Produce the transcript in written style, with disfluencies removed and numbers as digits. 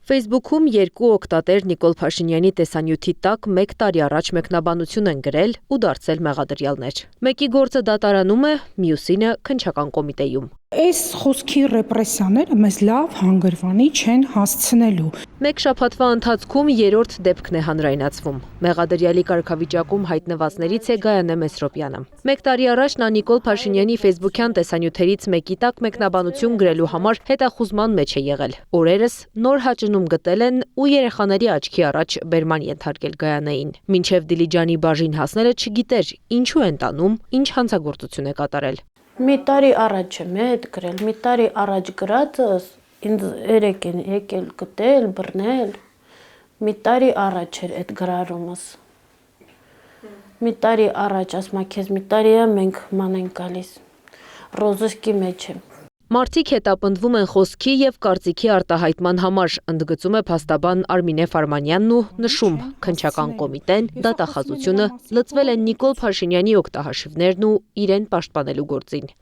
Facebook-ում երկու օգտատեր Նիկոլ Փաշինյանի տեսանյութի տակ 1 տարի առաջ մեկնաբանություն են գրել ու դարձել մեղադրյալներ։ Մեկի գործը դատարանում է, մյուսինը քննչական կոմիտեում։ Այս խոսքի ռեպրեսիաները մեզ լավ հանգրվանի չեն հասցնելու։ Մեկ շաբաթվա ընթացքում երրորդ դեպքն է հանրայնացվում։ Մեղադրյալի կարգավիճակում հայտնվածներից է Գայանե Մեսրոպյանը։ 1 տարի առաջ նա Նիկոլ Փաշինյանի ֆեյսբուքյան տեսանյութերից մեկի տակ մեկնաբանություն գրելու համար հետախուզման մեջ է եղել։ Օրերս նոր հաճնում գտել են ու երեխաների աչքի առաջ բերման ենթարկել Գայանեին։ Մինչև Դիլիջանի բաժին հասնելը չգիտեր ինչու են տանում, ինչ հանցագործություն է կատարել։ Մի տարի առաջ եմ այդ գրել, մի տարի առաջ գրածս ինձ երեք են եկել գտել, բռնել։ Մի տարի առաջ էր այդ գրարումս։ Մի տարի առաջ, ասма քեզ մի տարի է մենք ման ենք գալիս։ Ռոզսկի մեջ եմ։ Մարդիկ հետապնդվում են խոսքի եւ կարծիքի արտահայտման համար, ընդգծում է փաստաբան Արմինե Ֆարմանյանն ու նշում, քննչական կոմիտեն, դատախազությունը լծվել են Նիկոլ Փաշինյանի օգտահաշիվներն ու իրեն պաշտպանելու գործին։